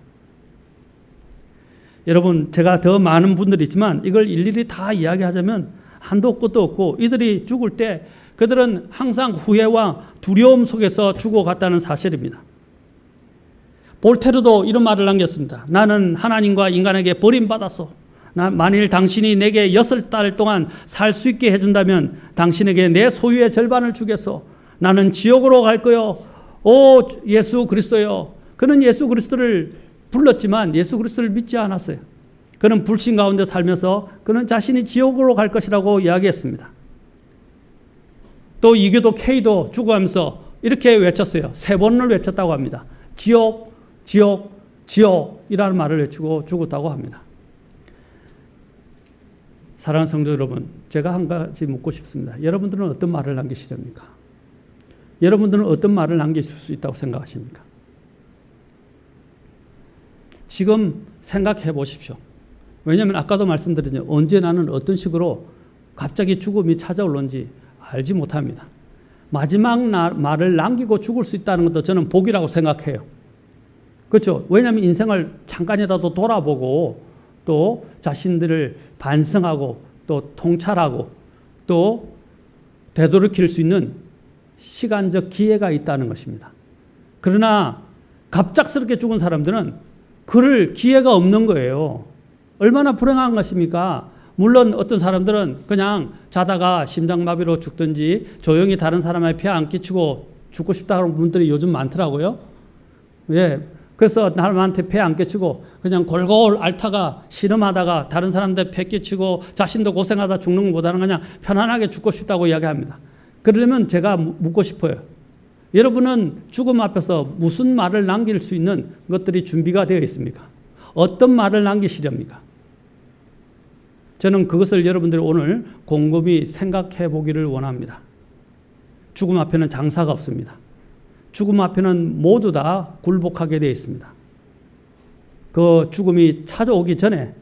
여러분, 제가 더 많은 분들이 있지만 이걸 일일이 다 이야기하자면 한도 끝도 없고 이들이 죽을 때 그들은 항상 후회와 두려움 속에서 죽어갔다는 사실입니다. 볼테르도 이런 말을 남겼습니다. 나는 하나님과 인간에게 버림받았어. 만일 당신이 내게 6달 동안 살 수 있게 해준다면 당신에게 내 소유의 절반을 주겠어. 나는 지옥으로 갈 거요. 오 예수 그리스도요. 그는 예수 그리스도를 불렀지만 예수 그리스도를 믿지 않았어요. 그는 불신 가운데 살면서 그는 자신이 지옥으로 갈 것이라고 이야기했습니다. 또 이교도 K도 죽어가면서 이렇게 외쳤어요. 3번을 외쳤다고 합니다. 지옥, 지옥, 지옥이라는 말을 외치고 죽었다고 합니다. 사랑하는 성도 여러분, 제가 한 가지 묻고 싶습니다. 여러분들은 어떤 말을 남기시렵니까? 여러분들은 어떤 말을 남기실 수 있다고 생각하십니까? 지금 생각해 보십시오. 왜냐하면 아까도 말씀드렸죠. 언제 나는 어떤 식으로 갑자기 죽음이 찾아올는지 알지 못합니다. 마지막 말을 남기고 죽을 수 있다는 것도 저는 복이라고 생각해요. 그렇죠? 왜냐하면 인생을 잠깐이라도 돌아보고 또 자신들을 반성하고 또 통찰하고 또 되돌이킬 수 있는 시간적 기회가 있다는 것입니다. 그러나 갑작스럽게 죽은 사람들은 그럴 기회가 없는 거예요. 얼마나 불행한 것입니까? 물론 어떤 사람들은 그냥 자다가 심장마비로 죽든지 조용히 다른 사람의 폐 안 끼치고 죽고 싶다는 분들이 요즘 많더라고요. 예. 그래서 남한테 폐 안 끼치고 그냥 골골 앓다가 신음하다가 다른 사람들 폐 끼치고 자신도 고생하다 죽는 것보다는 그냥 편안하게 죽고 싶다고 이야기합니다. 그러려면 제가 묻고 싶어요. 여러분은 죽음 앞에서 무슨 말을 남길 수 있는 것들이 준비가 되어 있습니까? 어떤 말을 남기시렵니까? 저는 그것을 여러분들이 오늘 곰곰이 생각해 보기를 원합니다. 죽음 앞에는 장사가 없습니다. 죽음 앞에는 모두 다 굴복하게 되어 있습니다. 그 죽음이 찾아오기 전에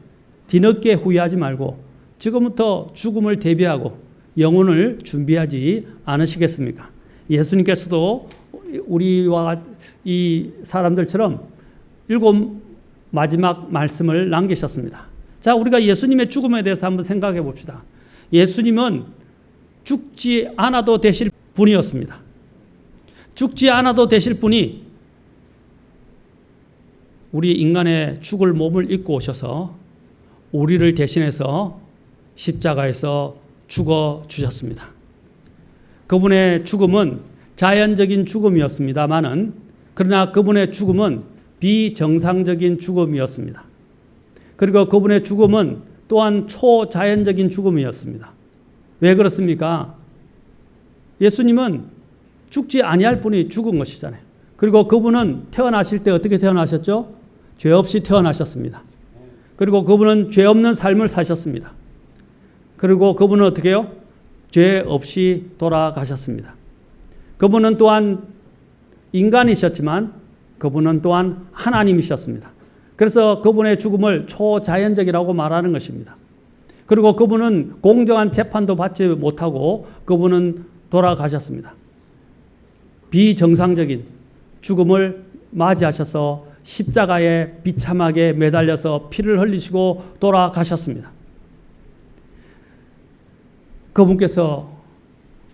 뒤늦게 후회하지 말고 지금부터 죽음을 대비하고 영혼을 준비하지 않으시겠습니까? 예수님께서도 우리와 이 사람들처럼 7 마지막 말씀을 남기셨습니다. 자, 우리가 예수님의 죽음에 대해서 한번 생각해 봅시다. 예수님은 죽지 않아도 되실 분이었습니다. 죽지 않아도 되실 분이 우리 인간의 죽을 몸을 입고 오셔서 우리를 대신해서 십자가에서 죽어 주셨습니다. 그분의 죽음은 자연적인 죽음이었습니다만은 그러나 그분의 죽음은 비정상적인 죽음이었습니다. 그리고 그분의 죽음은 또한 초자연적인 죽음이었습니다. 왜 그렇습니까? 예수님은 죽지 아니할 분이 죽은 것이잖아요. 그리고 그분은 태어나실 때 어떻게 태어나셨죠? 죄 없이 태어나셨습니다. 그리고 그분은 죄 없는 삶을 사셨습니다. 그리고 그분은 어떻게 해요? 죄 없이 돌아가셨습니다. 그분은 또한 인간이셨지만 그분은 또한 하나님이셨습니다. 그래서 그분의 죽음을 초자연적이라고 말하는 것입니다. 그리고 그분은 공정한 재판도 받지 못하고 그분은 돌아가셨습니다. 비정상적인 죽음을 맞이하셔서 십자가에 비참하게 매달려서 피를 흘리시고 돌아가셨습니다. 그분께서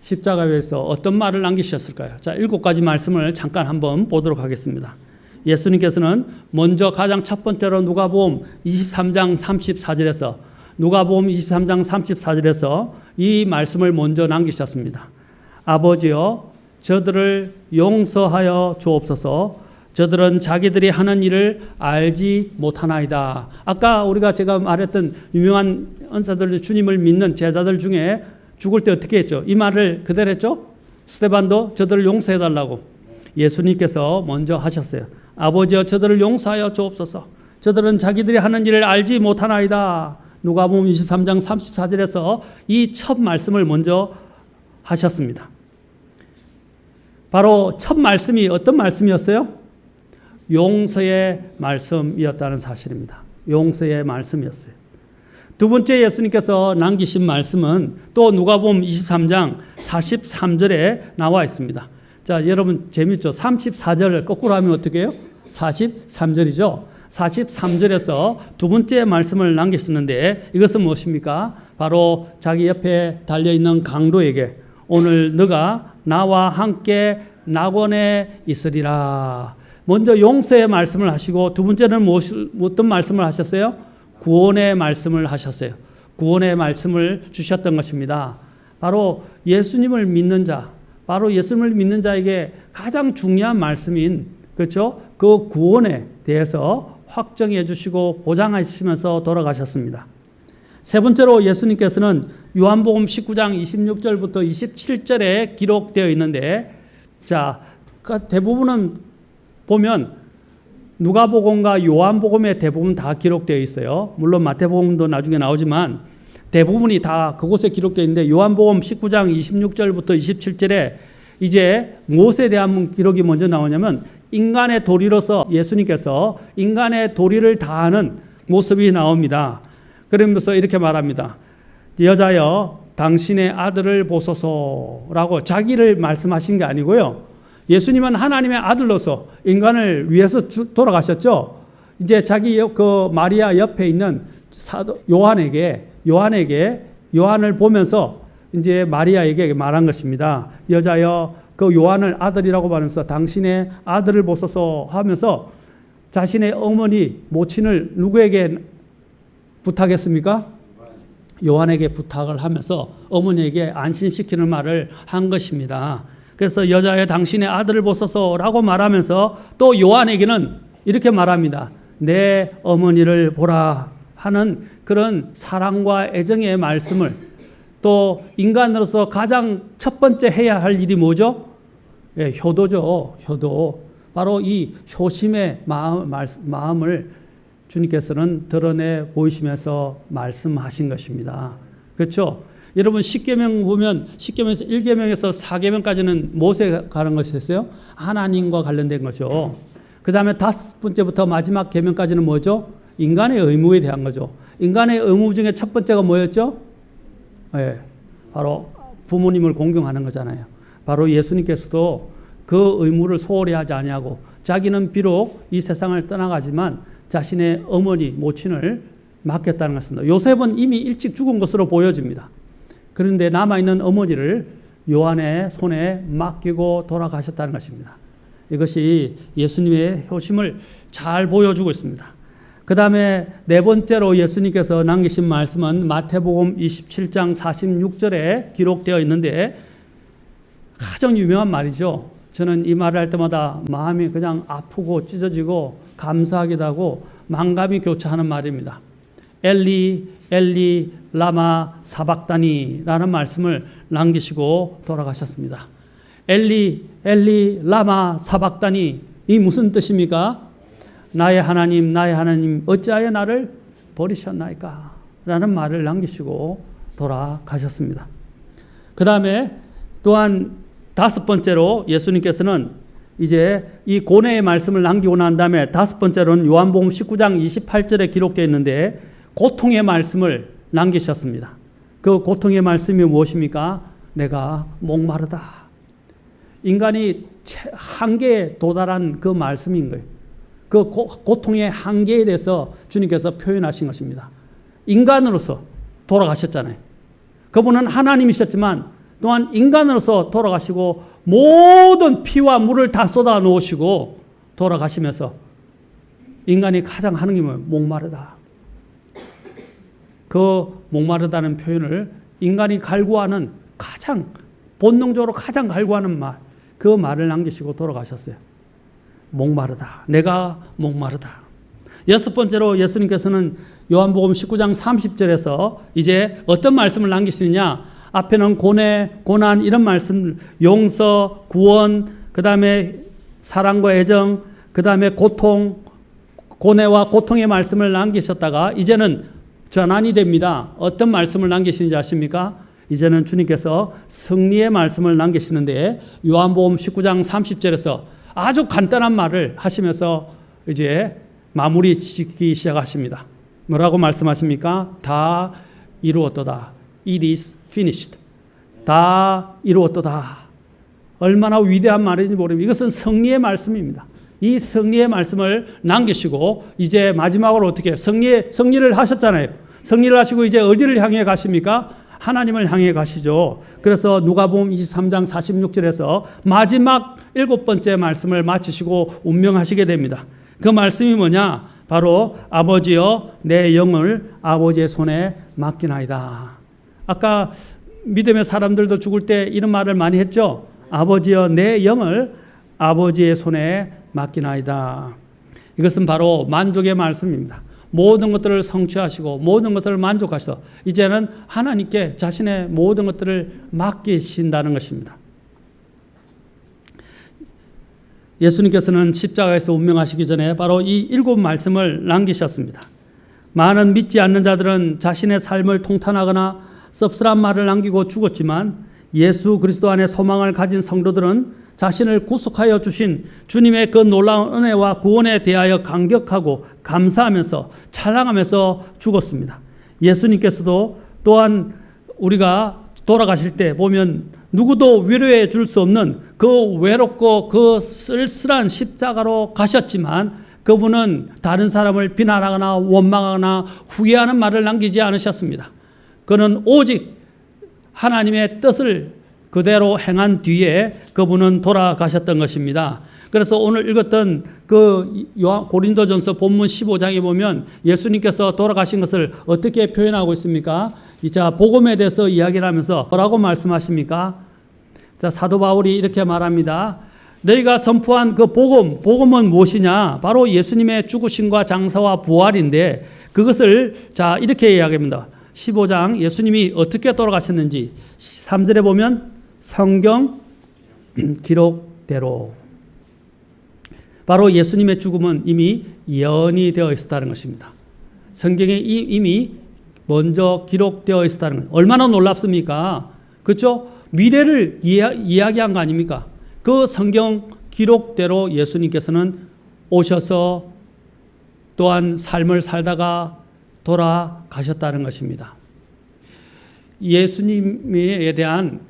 십자가에서 어떤 말을 남기셨을까요? 자, 7가지 말씀을 잠깐 한번 보도록 하겠습니다. 예수님께서는 먼저 가장 첫 번째로 누가복음 23장 34절에서 이 말씀을 먼저 남기셨습니다. 아버지여 저들을 용서하여 주옵소서. 저들은 자기들이 하는 일을 알지 못하나이다. 아까 제가 말했던 유명한 은사들, 주님을 믿는 제자들 중에 죽을 때 어떻게 했죠? 이 말을 그대로 했죠? 스데반도 저들을 용서해달라고 예수님께서 먼저 하셨어요. 아버지여 저들을 용서하여 주옵소서. 저들은 자기들이 하는 일을 알지 못하나이다. 누가복음 23장 34절에서 이 첫 말씀을 먼저 하셨습니다. 바로 첫 말씀이 어떤 말씀이었어요? 용서의 말씀이었다는 사실입니다. 용서의 말씀이었어요. 두 번째 예수님께서 남기신 말씀은 또 누가복음 23장 43절에 나와 있습니다. 자, 여러분 재밌죠? 34절을 거꾸로 하면 어떻게 해요? 43절이죠. 43절에서 두 번째 말씀을 남기셨는데 이것은 무엇입니까? 바로 자기 옆에 달려있는 강도에게 오늘 너가 나와 함께 낙원에 있으리라. 먼저 용서의 말씀을 하시고 두 번째는 어떤 말씀을 하셨어요? 구원의 말씀을 하셨어요. 구원의 말씀을 주셨던 것입니다. 바로 예수님을 믿는 자, 바로 예수님을 믿는 자에게 가장 중요한 말씀인 그렇죠? 그 구원에 대해서 확정해 주시고 보장해 주시면서 돌아가셨습니다. 세 번째로 예수님께서는 요한복음 19장 26절부터 27절에 기록되어 있는데 자, 대부분은 보면 누가복음과 요한복음에 대부분 다 기록되어 있어요. 물론 마태복음도 나중에 나오지만 대부분이 다 그곳에 기록되어 있는데 요한복음 19장 26절부터 27절에 이제 무엇에 대한 기록이 먼저 나오냐면 인간의 도리로서 예수님께서 인간의 도리를 다하는 모습이 나옵니다. 그러면서 이렇게 말합니다. 여자여 당신의 아들을 보소서라고 자기를 말씀하신 게 아니고요. 예수님은 하나님의 아들로서 인간을 위해서 돌아가셨죠. 이제 자기 그 마리아 옆에 있는 사도 요한을 보면서 이제 마리아에게 말한 것입니다. 여자여 그 요한을 아들이라고 말하면서 당신의 아들을 보소서 하면서 자신의 어머니 모친을 누구에게 부탁했습니까? 요한에게 부탁을 하면서 어머니에게 안심시키는 말을 한 것입니다. 그래서 여자여 당신의 아들을 보소서라고 말하면서 또 요한에게는 이렇게 말합니다. 내 어머니를 보라 하는 그런 사랑과 애정의 말씀을 또 인간으로서 가장 첫 번째 해야 할 일이 뭐죠? 예, 효도죠. 효도. 바로 이 효심의 마음을 주님께서는 드러내 보이시면서 말씀하신 것입니다. 그렇죠? 여러분 십계명 보면 십계명에서 1계명에서 4계명까지는 무엇에 관한 것이었어요? 하나님과 관련된 거죠. 그 다음에 5번째부터 마지막 계명까지는 뭐죠? 인간의 의무에 대한 거죠. 인간의 의무 중에 첫 번째가 뭐였죠? 네, 바로 부모님을 공경하는 거잖아요. 바로 예수님께서도 그 의무를 소홀히 하지 아니하고 자기는 비록 이 세상을 떠나가지만 자신의 어머니, 모친을 맡겼다는 것입니다. 요셉은 이미 일찍 죽은 것으로 보여집니다. 그런데 남아있는 어머니를 요한의 손에 맡기고 돌아가셨다는 것입니다. 이것이 예수님의 효심을 잘 보여주고 있습니다. 그 다음에 네 번째로 예수님께서 남기신 말씀은 마태복음 27장 46절에 기록되어 있는데 가장 유명한 말이죠. 저는 이 말을 할 때마다 마음이 그냥 아프고 찢어지고 감사하기도 하고 만감이 교차하는 말입니다. 엘리 엘리 라마 사박다니라는 말씀을 남기시고 돌아가셨습니다. 엘리 엘리 라마 사박다니 이 무슨 뜻입니까? 나의 하나님 어찌하여 나를 버리셨나이까? 라는 말을 남기시고 돌아가셨습니다. 그 다음에 또한 다섯 번째로 예수님께서는 이제 이 고뇌의 말씀을 남기고 난 다음에 다섯 번째로는 요한복음 19장 28절에 기록되어 있는데 고통의 말씀을 남기셨습니다. 그 고통의 말씀이 무엇입니까? 내가 목마르다. 인간이 한계에 도달한 그 말씀인 거예요. 그 고통의 한계에 대해서 주님께서 표현하신 것입니다. 인간으로서 돌아가셨잖아요. 그분은 하나님이셨지만 또한 인간으로서 돌아가시고 모든 피와 물을 다 쏟아 놓으시고 돌아가시면서 인간이 가장 하는 게 뭐예요? 목마르다. 그 목마르다는 표현을 인간이 갈구하는 가장 본능적으로 가장 갈구하는 말, 그 말을 남기시고 돌아가셨어요. 목마르다. 내가 목마르다. 여섯 번째로 예수님께서는 요한복음 19장 30절에서 이제 어떤 말씀을 남기시느냐? 앞에는 고뇌, 고난 이런 말씀, 용서, 구원, 그 다음에 사랑과 애정, 그 다음에 고통, 고뇌와 고통의 말씀을 남기셨다가 이제는 전환이 됩니다. 어떤 말씀을 남기시는지 아십니까? 이제는 주님께서 승리의 말씀을 남기시는데 요한복음 19장 30절에서 아주 간단한 말을 하시면서 이제 마무리 짓기 시작하십니다. 뭐라고 말씀하십니까? 다 이루었도다. It is finished. 다 이루었도다. 얼마나 위대한 말인지 모릅니다. 이것은 승리의 말씀입니다. 이 승리의 말씀을 남기시고 이제 마지막으로 어떻게 승리를 하셨잖아요. 승리를 하시고 이제 어디를 향해 가십니까? 하나님을 향해 가시죠. 그래서 누가복음 23장 46절에서 마지막 일곱 번째 말씀을 마치시고 운명하시게 됩니다. 그 말씀이 뭐냐? 바로 아버지여 내 영을 아버지의 손에 맡기나이다. 아까 믿음의 사람들도 죽을 때 이런 말을 많이 했죠. 아버지여 내 영을 아버지의 손에 맡기나이다. 이것은 바로 만족의 말씀입니다. 모든 것들을 성취하시고 모든 것들을 만족하셔서 이제는 하나님께 자신의 모든 것들을 맡기신다는 것입니다. 예수님께서는 십자가에서 운명하시기 전에 바로 이 일곱 말씀을 남기셨습니다. 많은 믿지 않는 자들은 자신의 삶을 통탄하거나 씁쓸한 말을 남기고 죽었지만 예수 그리스도 안에 소망을 가진 성도들은 자신을 구속하여 주신 주님의 그 놀라운 은혜와 구원에 대하여 감격하고 감사하면서 찬양하면서 죽었습니다. 예수님께서도 또한 우리가 돌아가실 때 보면 누구도 위로해 줄 수 없는 그 외롭고 그 쓸쓸한 십자가로 가셨지만 그분은 다른 사람을 비난하거나 원망하거나 후회하는 말을 남기지 않으셨습니다. 그는 오직 하나님의 뜻을 그대로 행한 뒤에 그분은 돌아가셨던 것입니다. 그래서 오늘 읽었던 그 고린도전서 본문 15장에 보면 예수님께서 돌아가신 것을 어떻게 표현하고 있습니까? 자, 복음에 대해서 이야기를 하면서 뭐라고 말씀하십니까? 자, 사도 바울이 이렇게 말합니다. 너희가 선포한 그 복음은 무엇이냐? 바로 예수님의 죽으심과 장사와 부활인데 그것을 자, 이렇게 이야기합니다. 15장 예수님이 어떻게 돌아가셨는지 3절에 보면 성경 기록대로 바로 예수님의 죽음은 이미 예언이 되어 있었다는 것입니다. 성경에 이미 먼저 기록되어 있었다는 것. 얼마나 놀랍습니까? 그렇죠? 미래를 이야기한 거 아닙니까? 그 성경 기록대로 예수님께서는 오셔서 또한 삶을 살다가 돌아가셨다는 것입니다. 예수님에 대한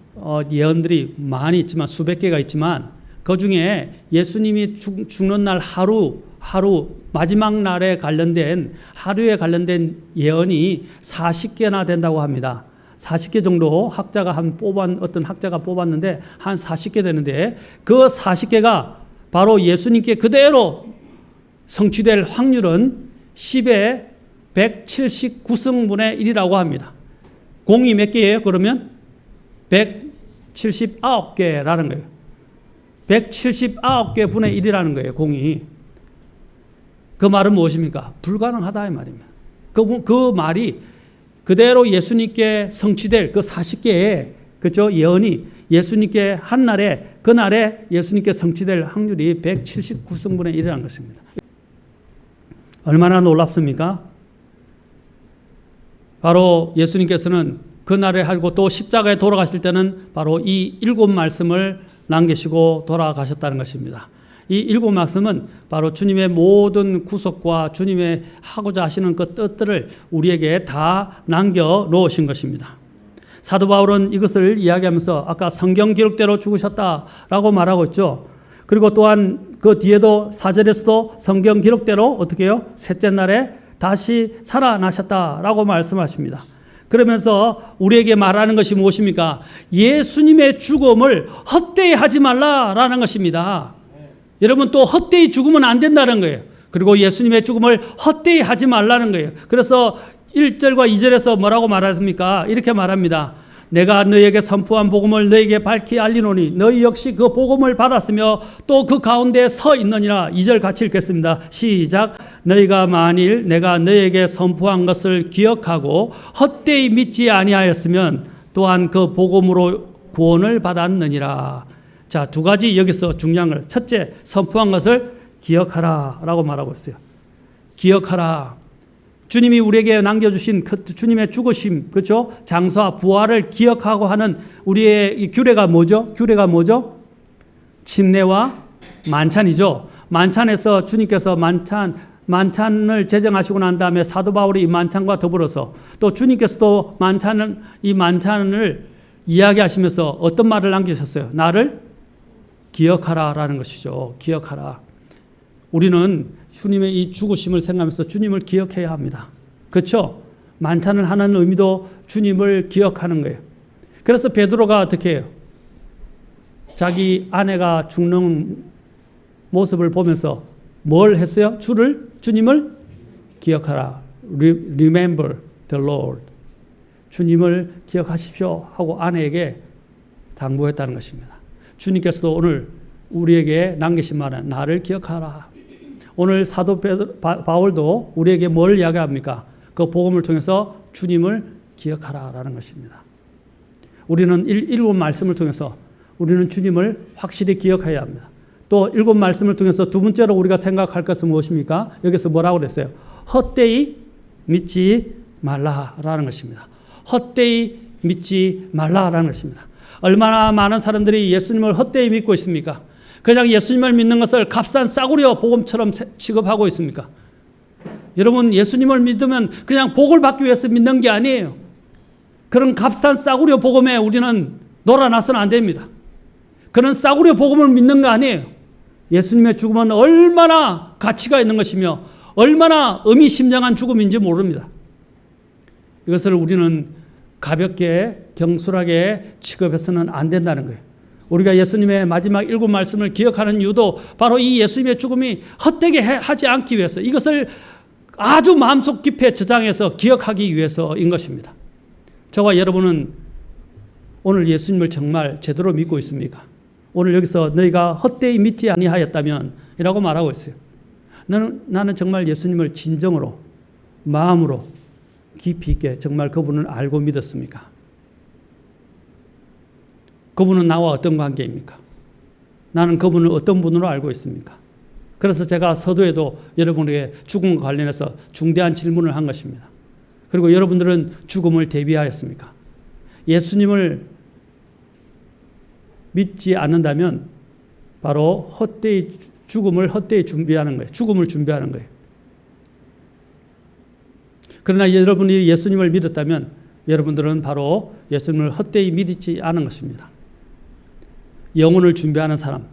예언들이 많이 있지만 수백 개가 있지만 그중에 예수님이 죽는 날 하루 마지막 날에 관련된 하루에 관련된 예언이 40개나 된다고 합니다. 40개 정도 어떤 학자가 뽑았는데 한 40개 되는데 그 40개가 바로 예수님께 그대로 성취될 확률은 10의 179승분의 1이라고 합니다. 공이 몇 개예요? 그러면 179개라는 거예요. 179개 분의 1이라는 거예요. 공이. 그 말은 무엇입니까? 불가능하다 이 말입니다. 그 말이 그대로 예수님께 성취될 그 40개의 그죠 예언이 예수님께 한 날에 그날에 예수님께 성취될 확률이 179승분의 1이라는 것입니다. 얼마나 놀랍습니까? 바로 예수님께서는 그날에 하고 또 십자가에 돌아가실 때는 바로 이 7말씀을 남기시고 돌아가셨다는 것입니다. 이 7말씀은 바로 주님의 모든 구속과 주님의 하고자 하시는 그 뜻들을 우리에게 다 남겨놓으신 것입니다. 사도 바울은 이것을 이야기하면서 아까 성경 기록대로 죽으셨다라고 말하고 있죠. 그리고 또한 그 뒤에도 4절에서도 성경 기록대로 어떻게 해요? 셋째 날에 다시 살아나셨다라고 말씀하십니다. 그러면서 우리에게 말하는 것이 무엇입니까? 예수님의 죽음을 헛되이 하지 말라라는 것입니다. 여러분, 또 헛되이 죽으면 안 된다는 거예요. 그리고 예수님의 죽음을 헛되이 하지 말라는 거예요. 그래서 1절과 2절에서 뭐라고 말하십니까? 이렇게 말합니다. 내가 너희에게 선포한 복음을 너희에게 밝히 알리노니 너희 역시 그 복음을 받았으며 또 그 가운데 서 있느니라. 2절 같이 읽겠습니다. 시작. 너희가 만일 내가 너희에게 선포한 것을 기억하고 헛되이 믿지 아니하였으면 또한 그 복음으로 구원을 받았느니라. 자, 두 가지 여기서 중요한 걸. 첫째, 선포한 것을 기억하라 라고 말하고 있어요. 기억하라. 주님이 우리에게 남겨주신 그 주님의 죽으심, 그렇죠? 장사와 부활을 기억하고 하는 우리의 이 규례가 뭐죠? 규례가 뭐죠? 침례와 만찬이죠. 만찬에서 주님께서 만찬을 제정하시고 난 다음에 사도 바울이 이 만찬과 더불어서 또 주님께서도 이 만찬을 이야기하시면서 어떤 말을 남기셨어요? 나를 기억하라라는 것이죠. 기억하라. 우리는 주님의 이 죽으심을 생각하면서 주님을 기억해야 합니다. 그렇죠? 만찬을 하는 의미도 주님을 기억하는 거예요. 그래서 베드로가 어떻게 해요? 자기 아내가 죽는 모습을 보면서 뭘 했어요? 주님을 기억하라. Remember the Lord. 주님을 기억하십시오 하고 아내에게 당부했다는 것입니다. 주님께서도 오늘 우리에게 남기신 말은 나를 기억하라. 오늘 사도 바울도 우리에게 뭘 이야기합니까? 그 복음을 통해서 주님을 기억하라라는 것입니다. 우리는 7말씀을 통해서 우리는 주님을 확실히 기억해야 합니다. 또 7말씀을 통해서 두 번째로 우리가 생각할 것은 무엇입니까? 여기서 뭐라고 그랬어요? 헛되이 믿지 말라라는 것입니다. 헛되이 믿지 말라라는 것입니다. 얼마나 많은 사람들이 예수님을 헛되이 믿고 있습니까? 그냥 예수님을 믿는 것을 값싼 싸구려 복음처럼 취급하고 있습니까? 여러분, 예수님을 믿으면 그냥 복을 받기 위해서 믿는 게 아니에요. 그런 값싼 싸구려 복음에 우리는 놀아나서는 안 됩니다. 그런 싸구려 복음을 믿는 거 아니에요. 예수님의 죽음은 얼마나 가치가 있는 것이며 얼마나 의미심장한 죽음인지 모릅니다. 이것을 우리는 가볍게 경솔하게 취급해서는 안 된다는 거예요. 우리가 예수님의 마지막 7말씀을 기억하는 이유도 바로 이 예수님의 죽음이 헛되게 하지 않기 위해서, 이것을 아주 마음속 깊이 저장해서 기억하기 위해서인 것입니다. 저와 여러분은 오늘 예수님을 정말 제대로 믿고 있습니까? 오늘 여기서 너희가 헛되이 믿지 아니하였다면 이라고 말하고 있어요. 나는 정말 예수님을 진정으로 마음으로 깊이 있게 정말 그분을 알고 믿었습니까? 그분은 나와 어떤 관계입니까? 나는 그분을 어떤 분으로 알고 있습니까? 그래서 제가 서두에도 여러분에게 죽음과 관련해서 중대한 질문을 한 것입니다. 그리고 여러분들은 죽음을 대비하였습니까? 예수님을 믿지 않는다면 바로 죽음을 헛되이 준비하는 거예요. 죽음을 준비하는 거예요. 그러나 여러분이 예수님을 믿었다면 여러분들은 바로 예수님을 헛되이 믿지 않은 것입니다. 영혼을 준비하는 사람,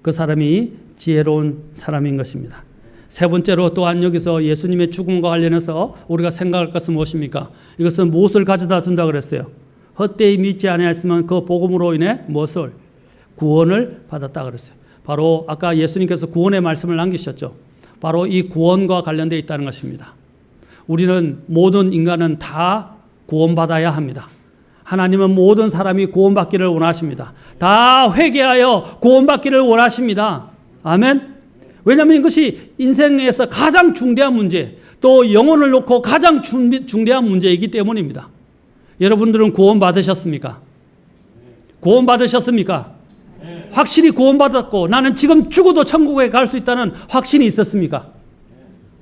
그 사람이 지혜로운 사람인 것입니다. 세 번째로 또한 여기서 예수님의 죽음과 관련해서 우리가 생각할 것은 무엇입니까? 이것은 무엇을 가져다 준다 그랬어요? 헛되이 믿지 아니하였으면 그 복음으로 인해 무엇을? 구원을 받았다 그랬어요. 바로 아까 예수님께서 구원의 말씀을 남기셨죠. 바로 이 구원과 관련되어 있다는 것입니다. 우리는 모든 인간은 다 구원받아야 합니다. 하나님은 모든 사람이 구원받기를 원하십니다. 다 회개하여 구원받기를 원하십니다. 아멘. 왜냐하면 이것이 인생에서 가장 중대한 문제, 또 영혼을 놓고 가장 중대한 문제이기 때문입니다. 여러분들은 구원받으셨습니까? 구원받으셨습니까? 확실히 구원받았고 나는 지금 죽어도 천국에 갈 수 있다는 확신이 있었습니까?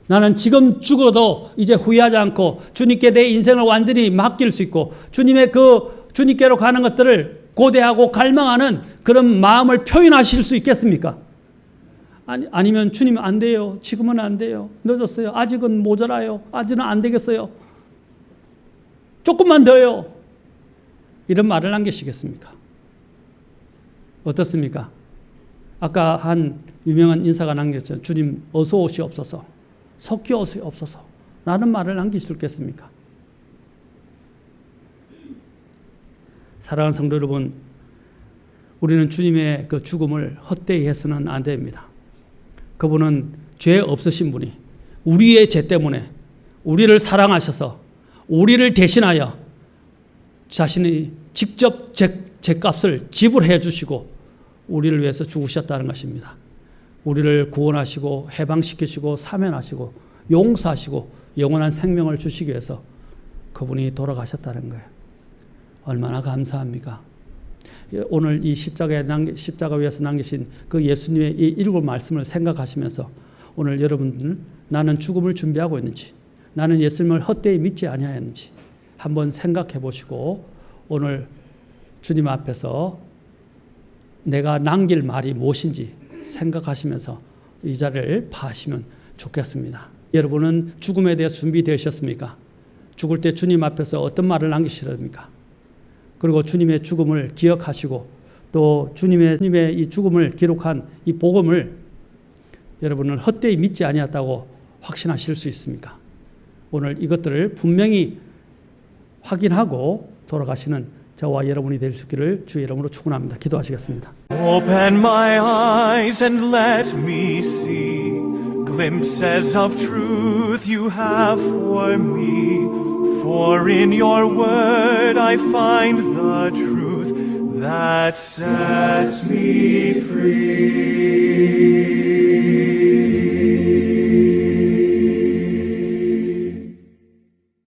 나는 지금 죽어도 이제 후회하지 않고 주님께 내 인생을 완전히 맡길 수 있고 주님의 그 주님께로 가는 것들을 고대하고 갈망하는 그런 마음을 표현하실 수 있겠습니까? 아니면 주님 안 돼요. 지금은 안 돼요. 늦었어요. 아직은 모자라요. 아직은 안 되겠어요. 조금만 더요. 이런 말을 남기시겠습니까? 어떻습니까? 아까 한 유명한 인사가 남겼죠. 주님 어서 오시옵소서. 속히 오시옵소서. 라는 말을 남길 수 있겠습니까? 사랑하는 성도 여러분, 우리는 주님의 그 죽음을 헛되이 해서는 안 됩니다. 그분은 죄 없으신 분이 우리의 죄 때문에 우리를 사랑하셔서 우리를 대신하여 자신이 직접 죄값을 지불해 주시고 우리를 위해서 죽으셨다는 것입니다. 우리를 구원하시고 해방시키시고 사면하시고 용서하시고 영원한 생명을 주시기 위해서 그분이 돌아가셨다는 거예요. 얼마나 감사합니까? 오늘 이 십자가 위에서 남기신 그 예수님의 이 7 말씀을 생각하시면서 오늘 여러분들 나는 죽음을 준비하고 있는지 나는 예수님을 헛되이 믿지 아니하였는지 한번 생각해 보시고 오늘 주님 앞에서 내가 남길 말이 무엇인지 생각하시면서 이 자리를 파시면 좋겠습니다. 여러분은 죽음에 대해서 준비되셨습니까? 죽을 때 주님 앞에서 어떤 말을 남기시렵니까? 그리고 주님의 죽음을 기억하시고 또 주님의 이 죽음을 기록한 이 복음을 여러분은 헛되이 믿지 아니었다고 확신하실 수 있습니까? 오늘 이것들을 분명히 확인하고 돌아가시는 저와 여러분이 될 수 있기를 주의 이름으로 축원합니다. 기도하시겠습니다. Open my eyes and let me see glimpses of truth you have for me. For in your word I find the truth that sets me free.